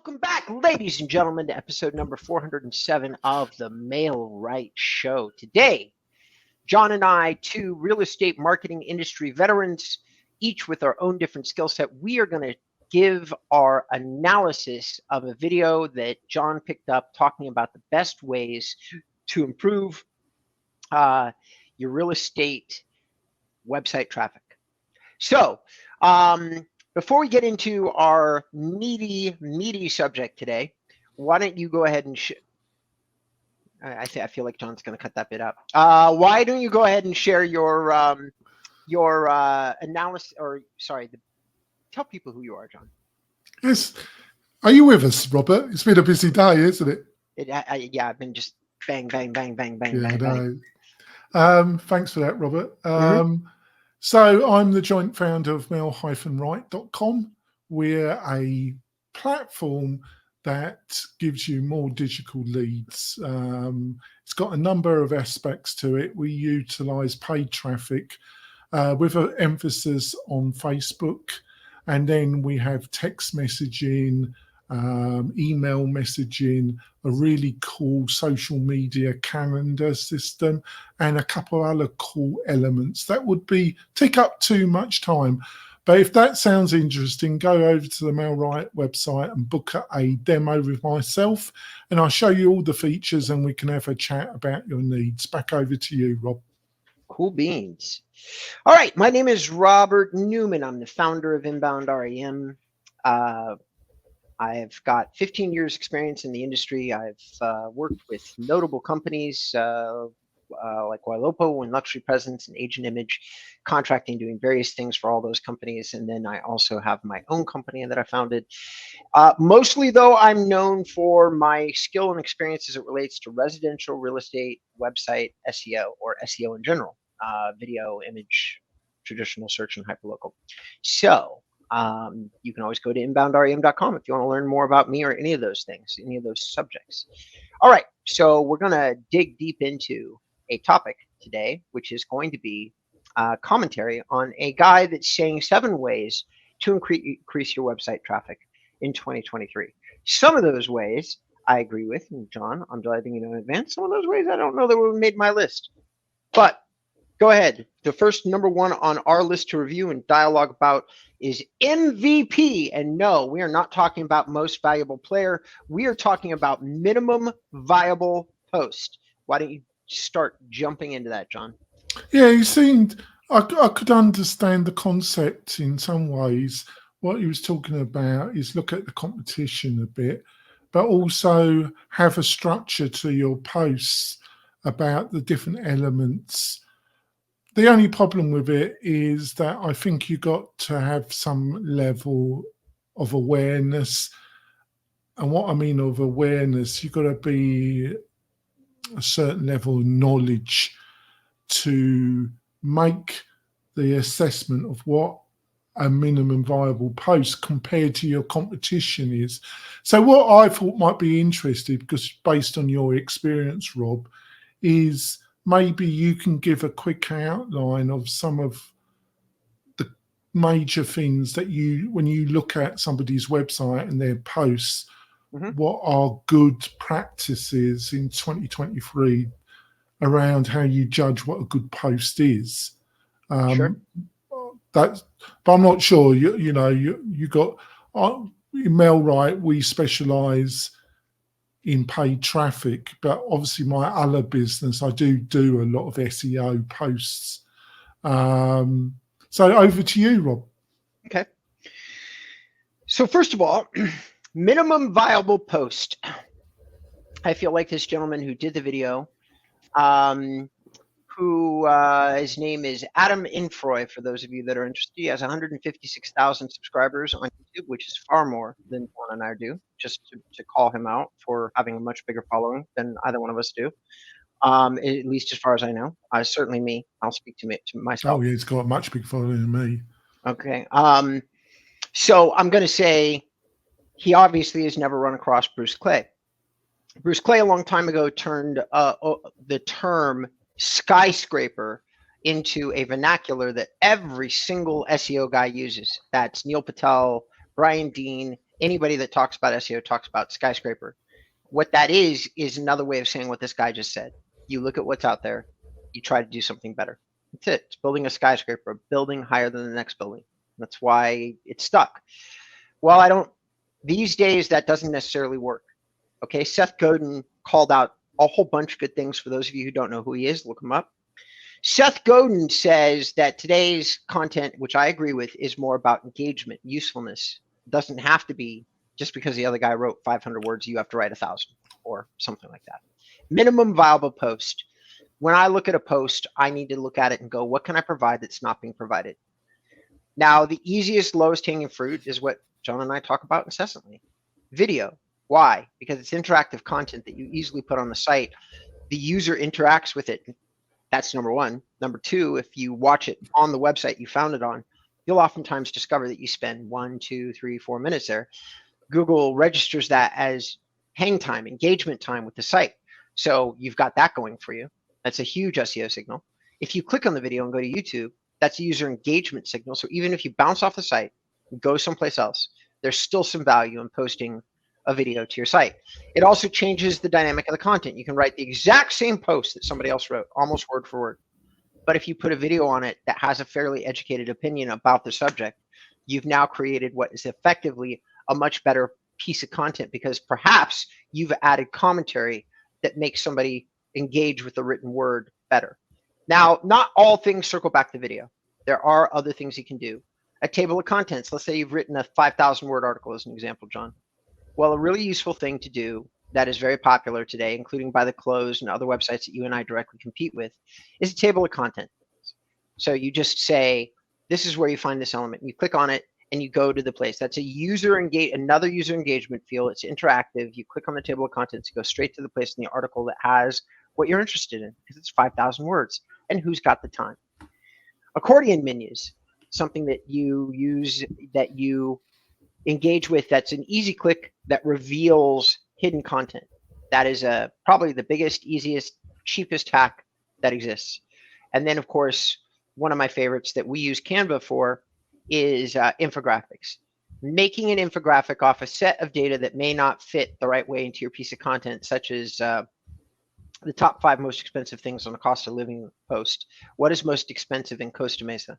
Welcome back, ladies and gentlemen, to episode number 407 of the Mail Right Show. Today, John and I, two real estate marketing industry veterans, each with our own different skill set, we are going to give our analysis of a video that John picked up talking about the best ways to improve your real estate website traffic. So, before we get into our meaty subject today, why don't you go ahead and I feel like John's going to cut that bit up. Why don't you go ahead and share your analysis, or sorry, tell people who you are, John. Yes. Are you with us, Robert? It's been a busy day, isn't it? Yeah, I've been just bang, bang, bang, bang, bang, yeah, bang, bang. Thanks for that, Robert. So I'm the joint founder of mail-right.com. We're a platform that gives you more digital leads. It's got a number of aspects to it. We utilize paid traffic with an emphasis on Facebook. And then we have text messaging, email messaging, a really cool social media calendar system, and a couple other cool elements that would take up too much time. But if that sounds interesting, go over to the MailRight website and book a demo with myself, and I'll show you all the features and we can have a chat about your needs. Back over to you, Rob. Cool beans. All right, my name is Robert Newman. I'm the founder of InboundREM. I've got 15 years experience in the industry. I've worked with notable companies like Wailopo and Luxury Presence and Agent Image, contracting, doing various things for all those companies. And then I also have my own company that I founded. Mostly, though, I'm known for my skill and experience as it relates to residential real estate, website, SEO, or SEO in general, video, image, traditional search, and hyperlocal. So you can always go to InboundREM.com if you want to learn more about me or any of those things, any of those subjects. All right, so we're going to dig deep into a topic today, which is going to be commentary on a guy that's saying 7 ways to increase your website traffic in 2023. Some of those ways I agree with, and John, I'm letting you know in advance. Some of those ways I don't know that would have made my list. But go ahead. The first number one on our list to review and dialogue about is MVP. And no, we are not talking about most valuable player. We are talking about minimum viable post. Why don't you start jumping into that, John? Yeah, you seemed, I could understand the concept in some ways. What he was talking about is look at the competition a bit, but also have a structure to your posts about the different elements. The only problem with it is that I think you got to have some level of awareness. And what I mean of awareness, you've got to be a certain level of knowledge to make the assessment of what a minimum viable post compared to your competition is. So what I thought might be interesting, because based on your experience, Rob, is maybe you can give a quick outline of some of the major things that when you look at somebody's website and their posts, what are good practices in 2023 around how you judge what a good post is. Sure. But I'm not sure. You got in MailRight, we specialize in paid traffic, but obviously my other business, I do a lot of SEO posts. So over to you, Rob. Okay. So first of all, minimum viable post. I feel like this gentleman who did the video, his name is Adam Infroy, for those of you that are interested. He has 156,000 subscribers on YouTube, which is far more than John and I do, just to call him out for having a much bigger following than either one of us do, at least as far as I know. Certainly me. I'll speak to myself. Oh, yeah, he's got a much bigger following than me. Okay. So I'm going to say he obviously has never run across Bruce Clay. Bruce Clay a long time ago turned the term skyscraper into a vernacular that every single SEO guy uses. That's Neil Patel, Brian Dean, Anybody that talks about SEO talks about skyscraper. What that is another way of saying what this guy just said. You look at what's out there, you try to do something better. That's it. It's building a skyscraper, a building higher than the next building. That's why it's stuck. Well, these days that doesn't necessarily work. Okay, Seth Godin called out a whole bunch of good things. For those of you who don't know who he is, look him up. Seth Godin says that today's content, which I agree with, is more about engagement, usefulness. It doesn't have to be just because the other guy wrote 500 words, you have to write 1,000 or something like that. Minimum viable post. When I look at a post, I need to look at it and go, what can I provide that's not being provided? Now, the easiest, lowest hanging fruit is what John and I talk about incessantly. Video. Why? Because it's interactive content that you easily put on the site. The user interacts with it. That's number one. Number two, if you watch it on the website you found it on, you'll oftentimes discover that you spend 1, 2, 3, 4 minutes there. Google registers that as hang time, engagement time with the site. So you've got that going for you. That's a huge SEO signal. If you click on the video and go to YouTube, that's a user engagement signal. So even if you bounce off the site and go someplace else, there's still some value in posting a video to your site. It also changes the dynamic of the content. You can write the exact same post that somebody else wrote, almost word for word. But if you put a video on it that has a fairly educated opinion about the subject, you've now created what is effectively a much better piece of content, because perhaps you've added commentary that makes somebody engage with the written word better. Now, not all things circle back to video. There are other things you can do. A table of contents. Let's say you've written a 5,000 word article as an example, John. Well, a really useful thing to do that is very popular today, including by the Close and other websites that you and I directly compete with, is a table of content. So you just say, this is where you find this element. You click on it and you go to the place. That's another user engagement field. It's interactive. You click on the table of contents, you go straight to the place in the article that has what you're interested in, because it's 5,000 words. And who's got the time? Accordion menus, something that you use, that you engage with, that's an easy click that reveals hidden content. That is probably the biggest, easiest, cheapest hack that exists. And then, of course, one of my favorites that we use Canva for is infographics. Making an infographic off a set of data that may not fit the right way into your piece of content, such as the top 5 most expensive things on a cost of living post. What is most expensive in Costa Mesa?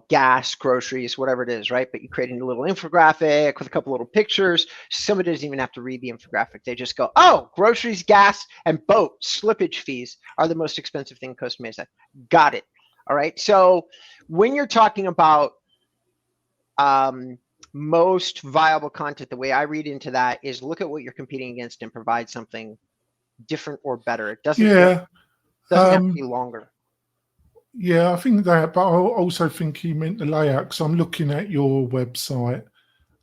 Gas, groceries, whatever it is, right? But you create a little infographic with a couple little pictures. Somebody doesn't even have to read the infographic. They just go, oh, groceries, gas, and boat slippage fees are the most expensive thing in Costa Mesa. Got it. All right. So when you're talking about most viable content, the way I read into that is look at what you're competing against and provide something different or better. It doesn't have to be longer. Yeah, I think that, but I also think he meant the layout, because I'm looking at your website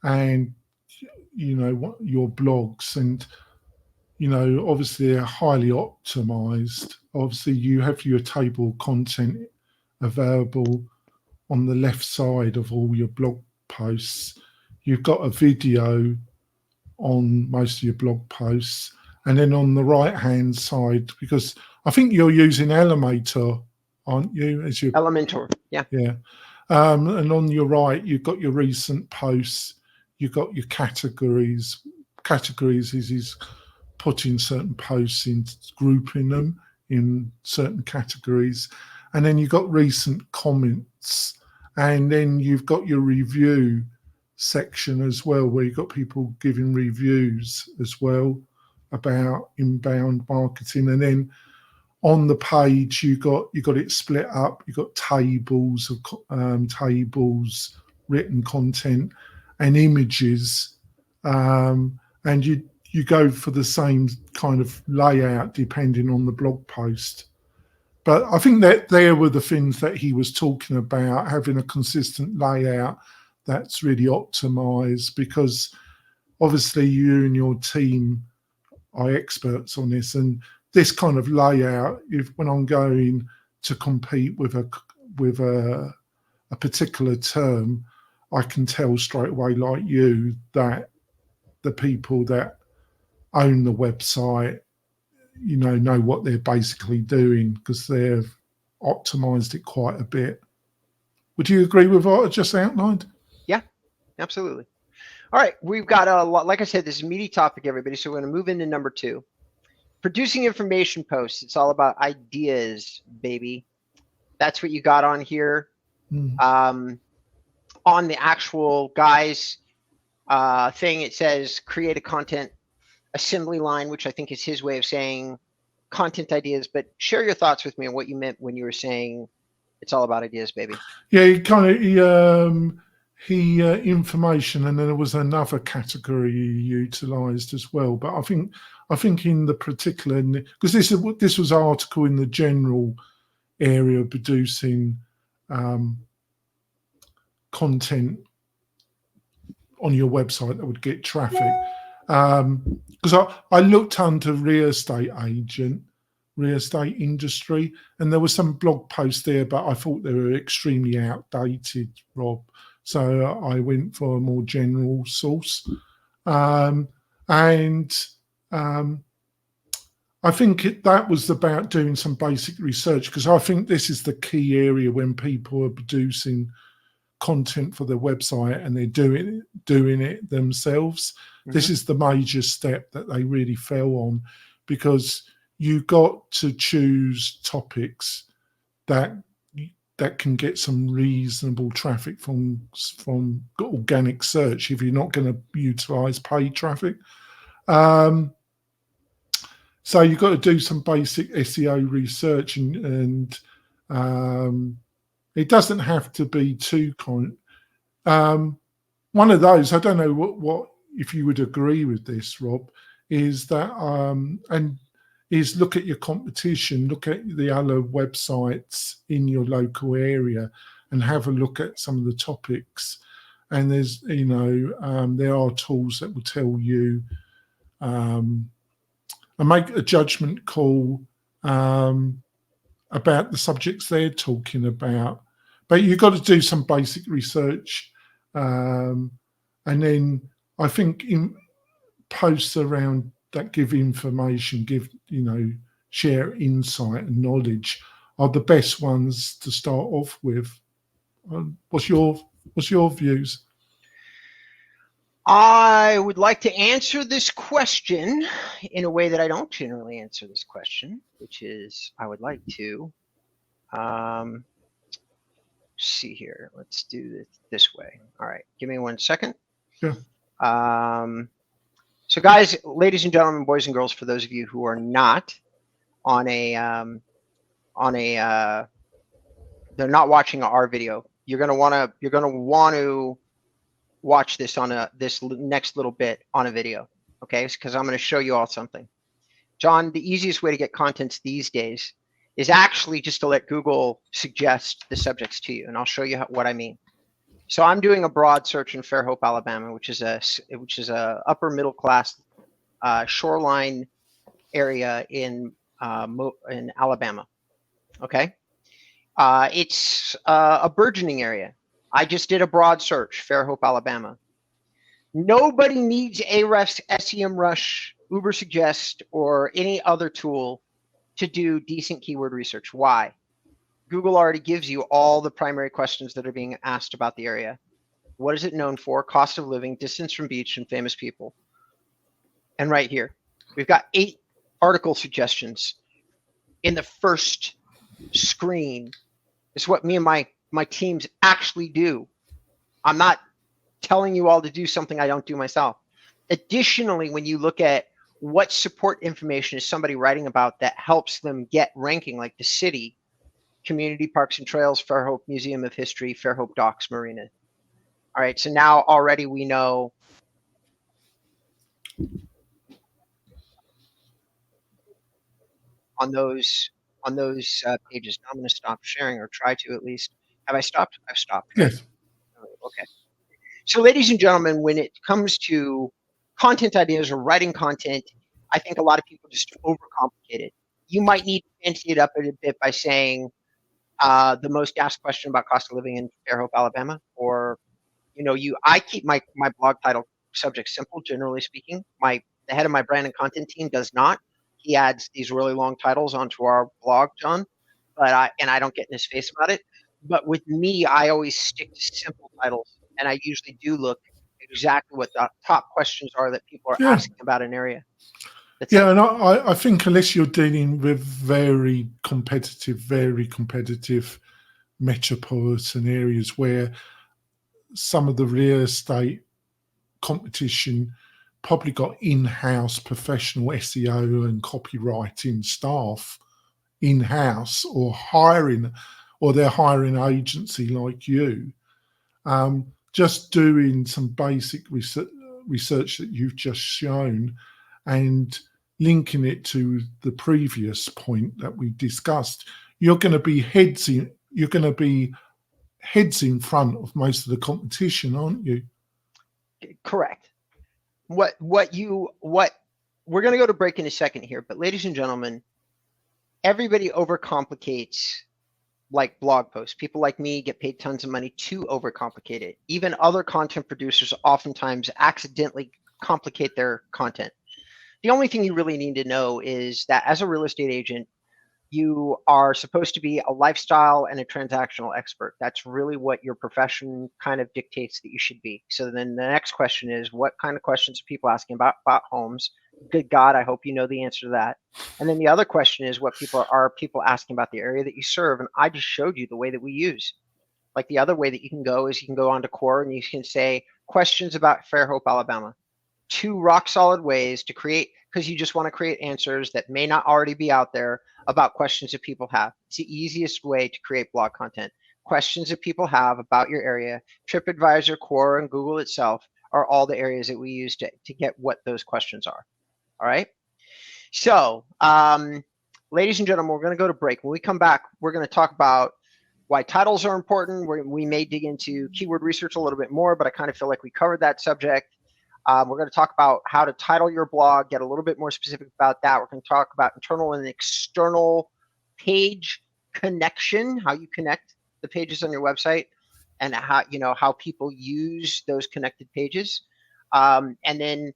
and your blogs, and obviously they're highly optimized. Obviously you have your table content available on the left side of all your blog posts. You've got a video on most of your blog posts, and then on the right hand side, because I think you're using Elementor, aren't you? As your Elementor, yeah. And on your right, you've got your recent posts, you've got your categories. Categories is he's putting certain posts in, grouping them in certain categories. And then you've got recent comments, and then you've got your review section as well, where you've got people giving reviews as well about inbound marketing. And then on the page, you got it split up. You got tables of tables, written content, and images, and you go for the same kind of layout depending on the blog post. But I think that there were the things that he was talking about, having a consistent layout that's really optimized, because obviously you and your team are experts on this, and this kind of layout, when I'm going to compete with a particular term, I can tell straight away, like you, that the people that own the website, know what they're basically doing, because they've optimized it quite a bit. Would you agree with what I just outlined? Yeah, absolutely. All right, we've got a lot. Like I said, this is a meaty topic, everybody. So we're going to move into number 2. Producing information posts. It's all about ideas, baby. That's what you got on here. On the actual guys thing, it says create a content assembly line, which I think is his way of saying content ideas. But share your thoughts with me on what you meant when you were saying it's all about ideas, baby. Yeah, he information, and then there was another category he utilised as well. But I think in the particular, because this was article in the general area of producing content on your website that would get traffic. Because I looked under real estate industry, and there were some blog posts there, but I thought they were extremely outdated, Rob. So I went for a more general source. I think that was about doing some basic research, because I think this is the key area when people are producing content for their website and they're doing it themselves. Mm-hmm. This is the major step that they really fell on, because you got to choose topics that can get some reasonable traffic from organic search if you're not going to utilize paid traffic. So you've got to do some basic SEO research, and it doesn't have to be too one of those, I don't know what if you would agree with this, Rob, is that is look at your competition, look at the other websites in your local area, and have a look at some of the topics. And there's, there are tools that will tell you and make a judgment call about the subjects they're talking about. But you've got to do some basic research. And then I think in posts around that give information, share insight and knowledge are the best ones to start off with. What's your views? I would like to answer this question in a way that I don't generally answer this question, which is I would like to see here. Let's do this way. All right, give me 1 second. Sure. So guys, ladies and gentlemen, boys and girls, for those of you who are not they're not watching our video, you're gonna want to watch this on this next little bit on a video, okay? Because I'm going to show you all something. John, the easiest way to get contents these days is actually just to let Google suggest the subjects to you, and I'll show you what I mean. So I'm doing a broad search in Fairhope, Alabama, which is a upper middle class shoreline area in Alabama. Okay, it's a burgeoning area. I just did a broad search, Fairhope, Alabama. Nobody needs Ahrefs, SEMrush, Ubersuggest, or any other tool to do decent keyword research. Why? Google already gives you all the primary questions that are being asked about the area. What is it known for? Cost of living, distance from beach, and famous people. And right here, we've got 8 article suggestions in the first screen. It's what me and my teams actually do. I'm not telling you all to do something I don't do myself. Additionally, when you look at what support information is somebody writing about that helps them get ranking, like the city, community parks and trails, Fairhope Museum of History, Fairhope Docks Marina. All right, so now already we know on those pages. Now I'm going to stop sharing, or try to at least. Have I stopped? I've stopped. Right? Yes. Okay. So, ladies and gentlemen, when it comes to content ideas or writing content, I think a lot of people just overcomplicate it. You might need to fancy it up a bit by saying the most asked question about cost of living in Fairhope, Alabama, or I keep my blog title subject simple. Generally speaking, the head of my brand and content team does not. He adds these really long titles onto our blog, John, but I don't get in his face about it. But with me, I always stick to simple titles, and I usually do look exactly what the top questions are that people are Yeah. asking about an area. Yeah, and I think unless you're dealing with very competitive metropolitan areas where some of the real estate competition probably got in-house professional SEO and copywriting staff in-house, or they're hiring an agency like you, just doing some basic research that you've just shown and linking it to the previous point that we discussed, you're going to be heads in front of most of the competition, aren't you? Correct. What we're going to go to break in a second here, but ladies and gentlemen, everybody overcomplicates like blog posts. People like me get paid tons of money to overcomplicate it. Even other content producers oftentimes accidentally complicate their content. The only thing you really need to know is that as a real estate agent, you are supposed to be a lifestyle and a transactional expert. That's really what your profession kind of dictates that you should be. So then the next question is, what kind of questions are people asking about homes? Good God, I hope you know the answer to that. And then the other question is, what people are people asking about the area that you serve? And I just showed you the way that we use. Like the other way that you can go is you can go onto Core and you can say questions about Fairhope, Alabama. 2 rock solid ways to create, because you just want to create answers that may not already be out there about questions that people have. It's the easiest way to create blog content. Questions that people have about your area. TripAdvisor, Quora, and Google itself are all the areas that we use to get what those questions are. All right. So, ladies and gentlemen, we're going to go to break. When we come back, we're going to talk about why titles are important. We may dig into keyword research a little bit more, but I kind of feel like we covered that subject. We're going to talk about how to title your blog, get a little bit more specific about that. We're going to talk about internal and external page connection, how you connect the pages on your website, and how people use those connected pages, and then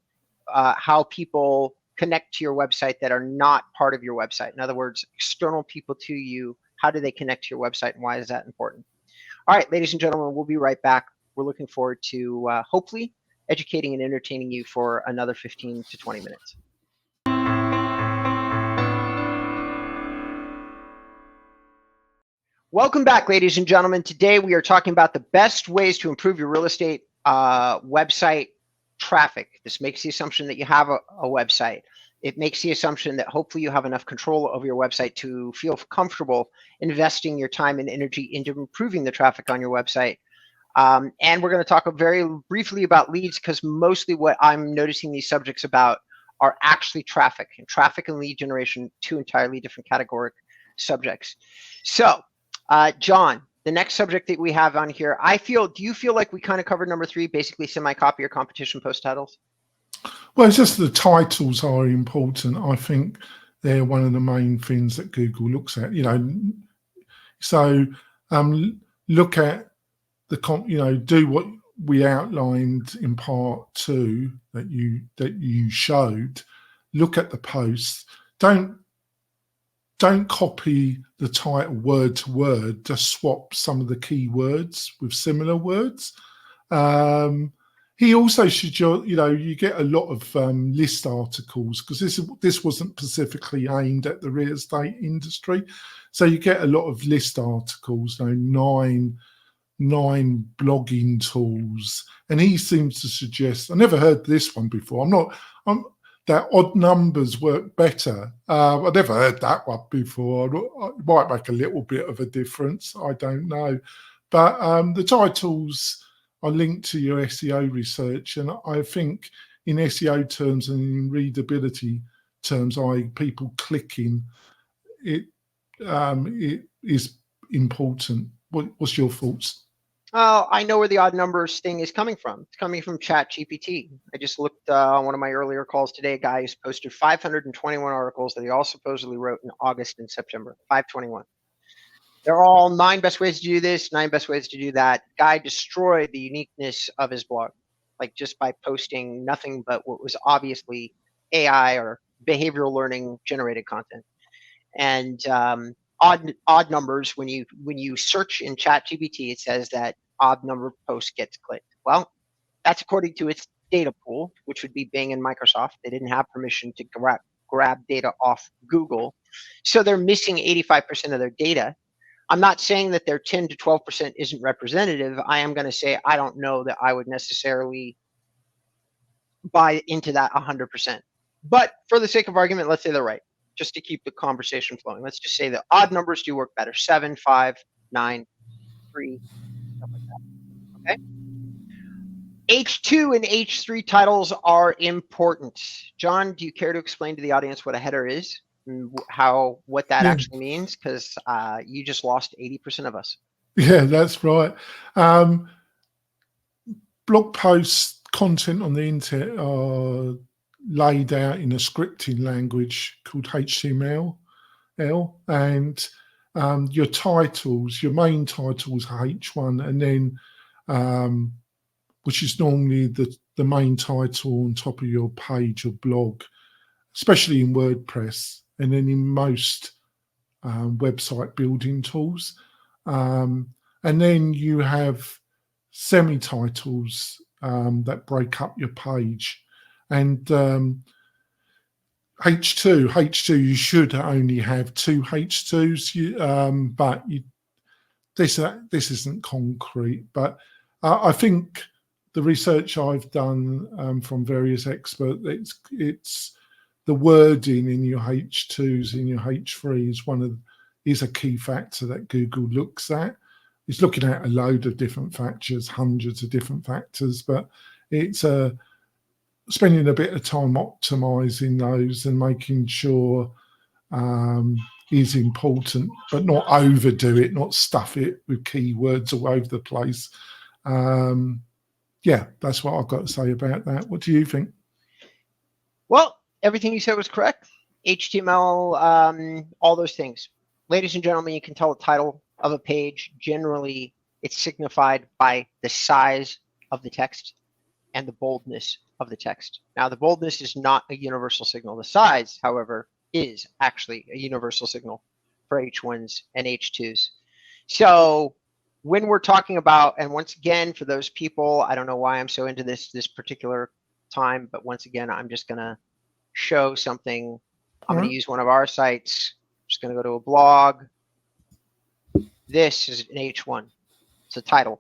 how people connect to your website that are not part of your website. In other words, external people to you, how do they connect to your website, and why is that important? All right, ladies and gentlemen, we'll be right back. We're looking forward to hopefully educating and entertaining you for another 15 to 20 minutes. Welcome back, ladies and gentlemen. Today we are talking about the best ways to improve your real estate website traffic. This makes the assumption that you have a website. It makes the assumption that hopefully you have enough control over your website to feel comfortable investing your time and energy into improving the traffic on your website. And we're going to talk very briefly about leads, because mostly what I'm noticing these subjects about are actually traffic. And traffic and lead generation, 2 entirely different categoric subjects. So, John, the next subject that we have on here, do you feel like we kind of covered number 3, basically semi-copy or competition post titles? Well, it's just the titles are important. I think they're one of the main things that Google looks at. So look at do what we outlined in part 2 that you showed. Look at the posts. Don't copy the title word to word. Just swap some of the keywords with similar words. He also should, you get a lot of list articles, because this wasn't specifically aimed at the real estate industry. So you get a lot of list articles, 9 blogging tools, and he seems to suggest, I never heard this one before. That odd numbers work better. I never heard that one before. It might make a little bit of a difference. I don't know, but the titles are linked to your SEO research, and I think in SEO terms and in readability terms, people clicking it is important. What's your thoughts? I know where the odd numbers thing is coming from. It's coming from ChatGPT. I just looked on one of my earlier calls today. A guy who's posted 521 articles that he all supposedly wrote in August and September. 521. They're all 9 best ways to do this, 9 best ways to do that. Guy destroyed the uniqueness of his blog, like just by posting nothing but what was obviously AI or behavioral learning generated content. And odd numbers, when you search in ChatGPT, it says that odd number of posts gets clicked. Well, That's according to its data pool, which would be Bing and Microsoft. They didn't have permission to grab data off Google. So they're missing 85% of their data. I'm not saying that their 10 to 12% isn't representative. I am going to say I don't know that I would necessarily buy into that 100%. But for the sake of argument, let's say they're right, just to keep the conversation flowing. Let's just say the odd numbers do work better. 7, 5, 9, 3, stuff like that. Okay. H2 and H3 titles are important. John, do you care to explain to the audience what a header is and what that actually means? Because you just lost 80% of us. Yeah, that's right. Blog posts, content on the internet are laid out in a scripting language called HTML, and your titles, your main titles are H1, and then which is normally the main title on top of your page or blog, especially in WordPress, and then in most website building tools. And then you have semi-titles that break up your page. And H2, you should only have 2 H2s, but this isn't concrete. But I think the research I've done from various experts, it's the wording in your H2s, in your H3 is a key factor that Google looks at. It's looking at a load of different factors, hundreds of different factors, but it's spending a bit of time optimizing those and making sure is important, but not overdo it, not stuff it with keywords all over the place. Yeah, that's what I've got to say about that. What do you think? Well, everything you said was correct. HTML, all those things. Ladies and gentlemen, you can tell the title of a page. Generally, it's signified by the size of the text and the boldness of the text. Now, the boldness is not a universal signal. The size, however, is actually a universal signal for H1s and H2s. So when we're talking about, and once again, for those people, I don't know why I'm so into this particular time, but once again, I'm just going to show something. I'm going to use one of our sites. I'm just going to go to a blog. This is an H1. It's a title.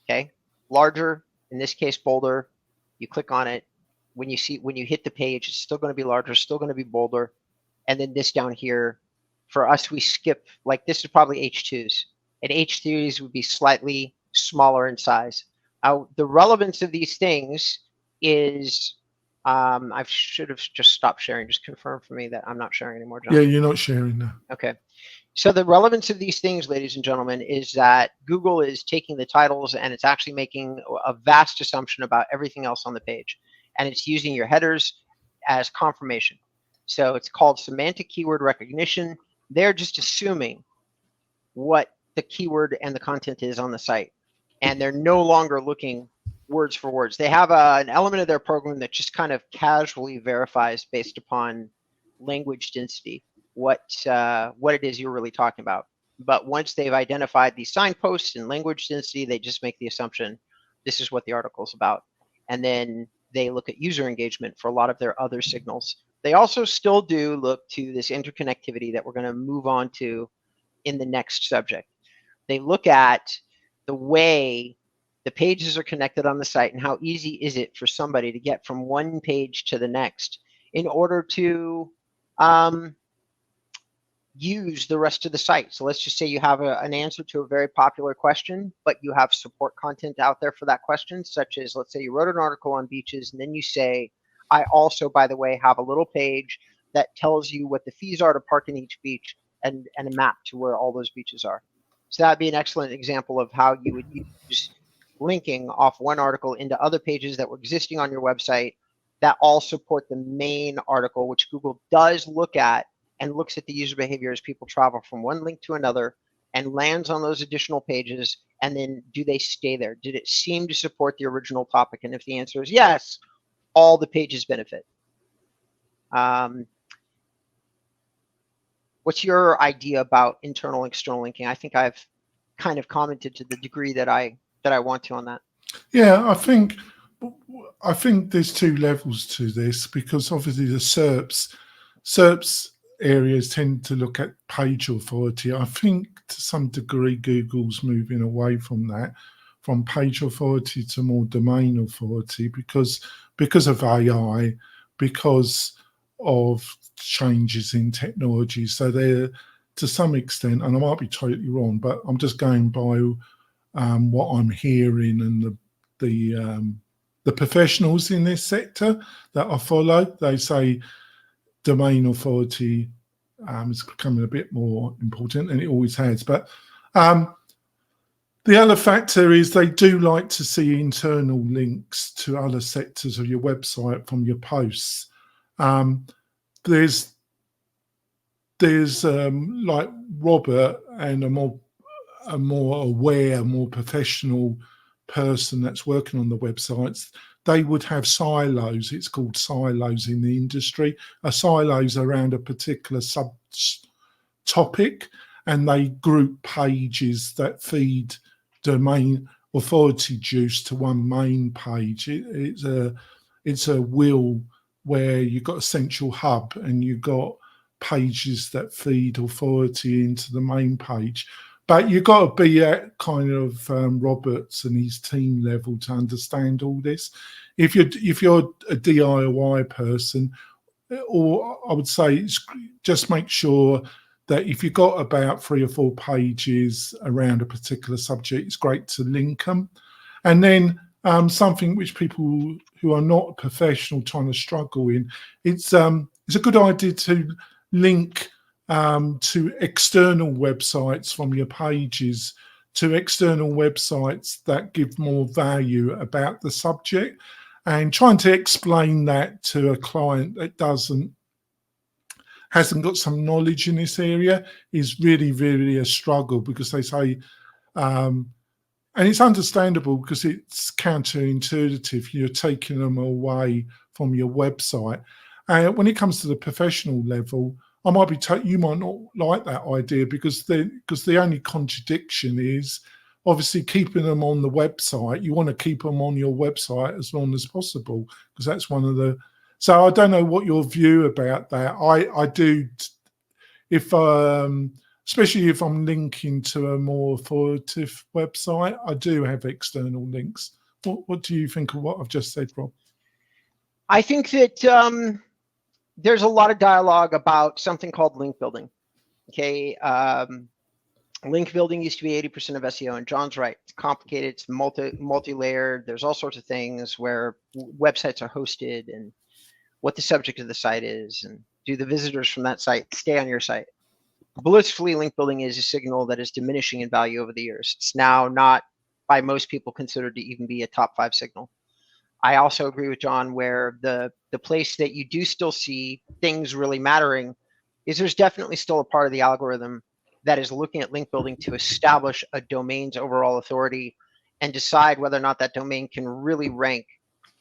Okay. Larger, in this case, bolder. You click on it. When you hit the page, it's still going to be larger, still going to be bolder. And then this down here, for us, we skip, like this is probably H2s. And H3s would be slightly smaller in size. The relevance of these things is, I should have just stopped sharing. Just confirm for me that I'm not sharing anymore, John. Yeah, you're not sharing now. Okay. So the relevance of these things, ladies and gentlemen, is that Google is taking the titles and it's actually making a vast assumption about everything else on the page. And it's using your headers as confirmation. So it's called semantic keyword recognition. They're just assuming what the keyword and the content is on the site. And they're no longer looking words for words. They have an element of their program that just kind of casually verifies based upon language density what it is you're really talking about. But once they've identified these signposts and language density, they just make the assumption this is what the article is about. And then they look at user engagement for a lot of their other signals. They also still do look to this interconnectivity that we're going to move on to in the next subject. They look at the way the pages are connected on the site and how easy is it for somebody to get from one page to the next in order to use the rest of the site. So let's just say you have an answer to a very popular question, but you have support content out there for that question, such as, let's say you wrote an article on beaches, and then you say, I also, by the way, have a little page that tells you what the fees are to park in each beach and a map to where all those beaches are. So that'd be an excellent example of how you would use linking off one article into other pages that were existing on your website that all support the main article, which Google does look at and looks at the user behavior as people travel from one link to another and lands on those additional pages. And then do they stay there? Did it seem to support the original topic? And if the answer is yes, all the pages benefit. What's your idea about internal and external linking? I think I've kind of commented to the degree that I want to on that. Yeah, I think there's two levels to this, because obviously the SERPs areas tend to look at page authority. I think to some degree Google's moving away from that, from page authority to more domain authority, because of AI, because of changes in technology. So they're, to some extent, and I might be totally wrong, but I'm just going by what I'm hearing, and the professionals in this sector that I follow, they say domain authority is becoming a bit more important, and it always has. But the other factor is they do like to see internal links to other sectors of your website from your posts. There's like Robert and a more aware, more professional person that's working on the websites, they would have silos. It's called silos in the industry. A silos around a particular sub topic, and they group pages that feed domain authority juice to one main page. It's a wheel where you've got a central hub and you've got pages that feed authority into the main page. But you've got to be at kind of Roberts and his team level to understand all this. If you're a DIY person, or I would say just make sure that if you've got about 3 or 4 pages around a particular subject, it's great to link them. And then something which people who are not professional trying to struggle in, it's a good idea to link to external websites from your pages, to external websites that give more value about the subject, and trying to explain that to a client that hasn't got some knowledge in this area is really, really a struggle, because they say, and it's understandable because it's counterintuitive. You're taking them away from your website. And when it comes to the professional level, you might not like that idea, because the only contradiction is obviously keeping them on the website. You want to keep them on your website as long as possible, because that's one of the. So I don't know what your view about that. I do, if especially if I'm linking to a more authoritative website, I do have external links. What do you think of what I've just said, Rob? I think that there's a lot of dialogue about something called link building. Okay. Link building used to be 80% of SEO, and John's right. It's complicated. It's multi-layered. There's all sorts of things where websites are hosted, and what the subject of the site is, and do the visitors from that site stay on your site. Blissfully, link building is a signal that is diminishing in value over the years. It's now not by most people considered to even be a top 5 signal. I also agree with John where the place that you do still see things really mattering is there's definitely still a part of the algorithm that is looking at link building to establish a domain's overall authority and decide whether or not that domain can really rank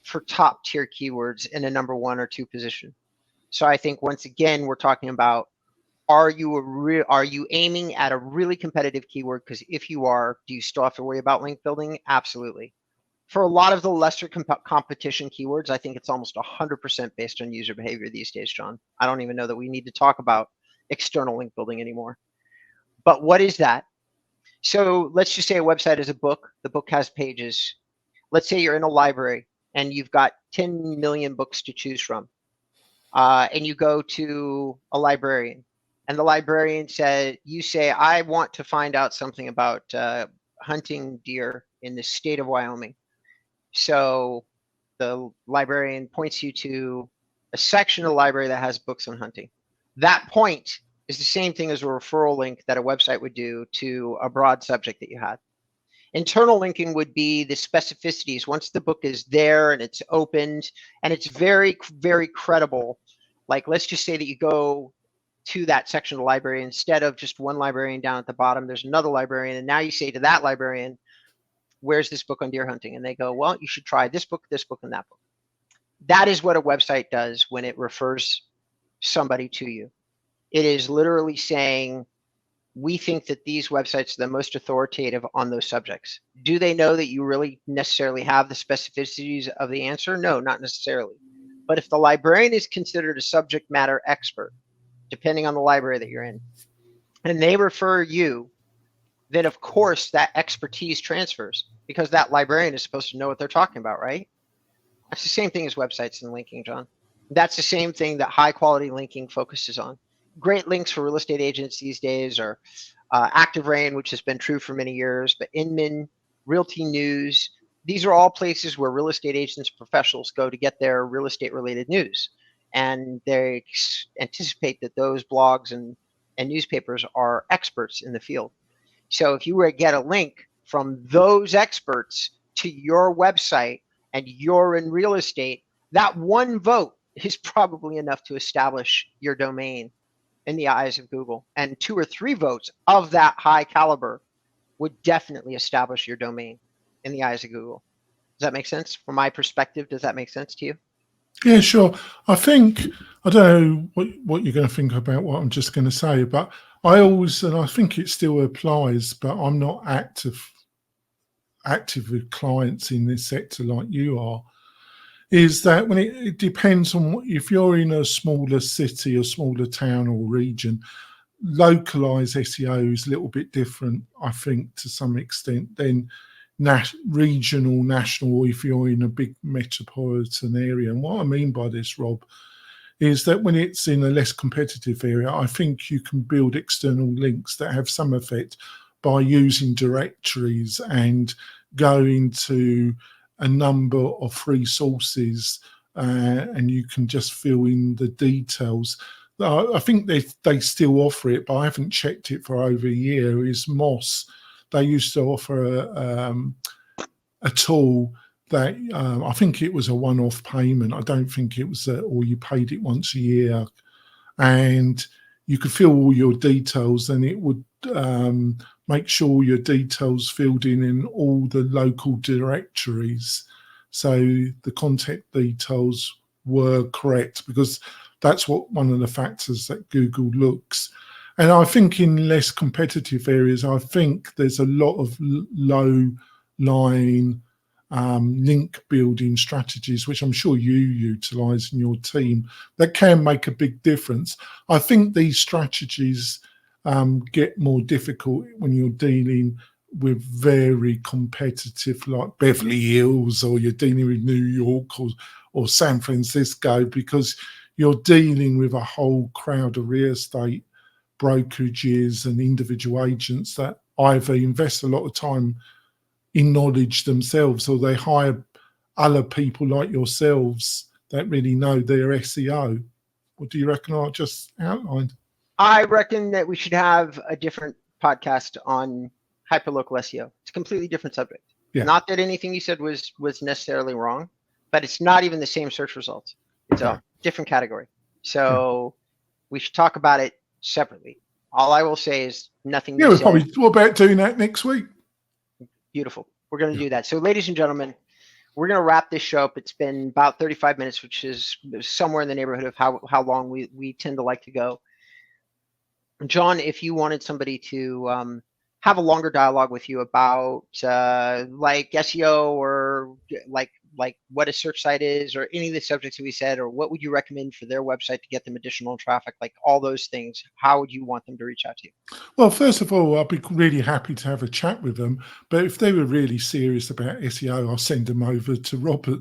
for top tier keywords in a number 1 or 2 position. So I think once again, we're talking about, are you aiming at a really competitive keyword? Because if you are, do you still have to worry about link building? Absolutely. For a lot of the lesser competition keywords, I think it's almost 100% based on user behavior these days, John. I don't even know that we need to talk about external link building anymore. But what is that? So let's just say a website is a book. The book has pages. Let's say you're in a library and you've got 10 million books to choose from. And you go to a librarian, and the librarian you say, I want to find out something about hunting deer in the state of Wyoming. So the librarian points you to a section of the library that has books on hunting. That point is the same thing as a referral link that a website would do to a broad subject that you had. Internal linking would be the specificities. Once the book is there and it's opened and it's very, very credible, like let's just say that you go to that section of the library, instead of just one librarian down at the bottom, there's another librarian. And now you say to that librarian, where's this book on deer hunting? And they go, well, you should try this book, and that book. That is what a website does when it refers somebody to you. It is literally saying, we think that these websites are the most authoritative on those subjects. Do they know that you really necessarily have the specificities of the answer? No, not necessarily. But if the librarian is considered a subject matter expert, depending on the library that you're in, and they refer you, then of course that expertise transfers, because that librarian is supposed to know what they're talking about, right? That's the same thing as websites and linking, John. That's the same thing that high quality linking focuses on. Great links for real estate agents these days are ActiveRain, which has been true for many years, but Inman, Realty News, these are all places where real estate agents and professionals go to get their real estate related news. And they anticipate that those blogs and newspapers are experts in the field. So if you were to get a link from those experts to your website and you're in real estate, that one vote is probably enough to establish your domain in the eyes of Google. And 2 or 3 votes of that high caliber would definitely establish your domain in the eyes of Google. Does that make sense? From my perspective, does that make sense to you? Yeah, sure. I think, I don't know what you're going to think about what I'm just going to say, but I always, and I think it still applies, but I'm not active with clients in this sector like you are, is that when it depends on if you're in a smaller city or smaller town or region, localized SEO is a little bit different, I think, to some extent than regional, national, or if you're in a big metropolitan area. And what I mean by this, Rob, is that when it's in a less competitive area, I think you can build external links that have some effect by using directories and going to a number of free sources, and you can just fill in the details. I think they still offer it, but I haven't checked it for over a year, is Moss. They used to offer a tool that I think it was a one-off payment. I don't think it was or you paid it once a year, and you could fill all your details, and it would make sure your details filled in all the local directories, so the contact details were correct, because that's one of the factors that Google looks. And I think in less competitive areas, I think there's a lot of low-lying link building strategies, which I'm sure you utilize in your team, that can make a big difference. I think these strategies get more difficult when you're dealing with very competitive, like Beverly Hills, or you're dealing with New York or San Francisco, because you're dealing with a whole crowd of real estate brokerages and individual agents that either invest a lot of time in knowledge themselves, or they hire other people like yourselves that really know their SEO. What do you reckon I just outlined? I reckon that we should have a different podcast on hyperlocal SEO. It's a completely different subject. Yeah. Not that anything you said was necessarily wrong, but it's not even the same search results. It's a different category. So we should talk about it separately. All I will say is nothing. Yeah, what about doing that next week? Beautiful. We're going to do that. So, ladies and gentlemen, we're going to wrap this show up. It's been about 35 minutes, which is somewhere in the neighborhood of how long we tend to like to go. John, if you wanted somebody to have a longer dialogue with you about like SEO, or like what a search site is, or any of the subjects that we said, or what would you recommend for their website to get them additional traffic, like all those things, how would you want them to reach out to you? Well, first of all, I'll be really happy to have a chat with them. But if they were really serious about SEO, I'll send them over to Robert,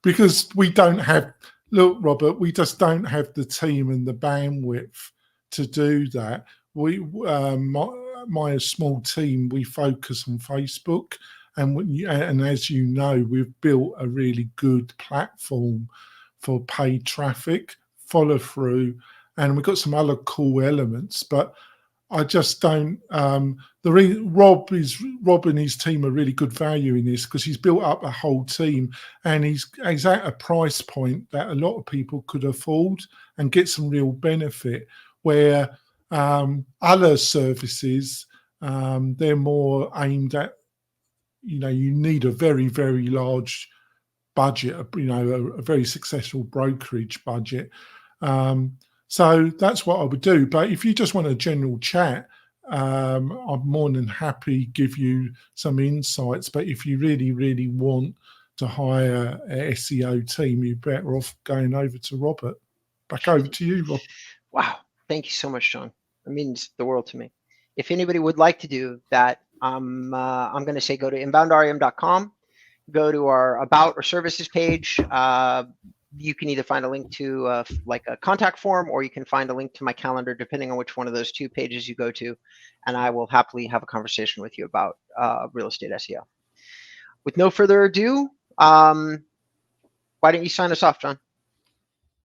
because we don't have. Look, Robert, we just don't have the team and the bandwidth to do that. We, my small team, we focus on Facebook, and as you know, we've built a really good platform for paid traffic, follow through, and we've got some other cool elements. But I just don't. Rob and his team are really good value in this, because he's built up a whole team, and he's at a price point that a lot of people could afford and get some real benefit. Where other services, they're more aimed at, you need a very, very large budget, a very successful brokerage budget. So that's what I would do. But if you just want a general chat, I'm more than happy give you some insights. But if you really, really want to hire a SEO team, you're better off going over to Robert. Back over to you, Rob. Wow. Thank you so much, John. It means the world to me. If anybody would like to do that, I'm going to say go to InboundREM.com, go to our About or Services page. You can either find a link to like a contact form, or you can find a link to my calendar, depending on which one of those two pages you go to. And I will happily have a conversation with you about real estate SEO. With no further ado, why don't you sign us off, John?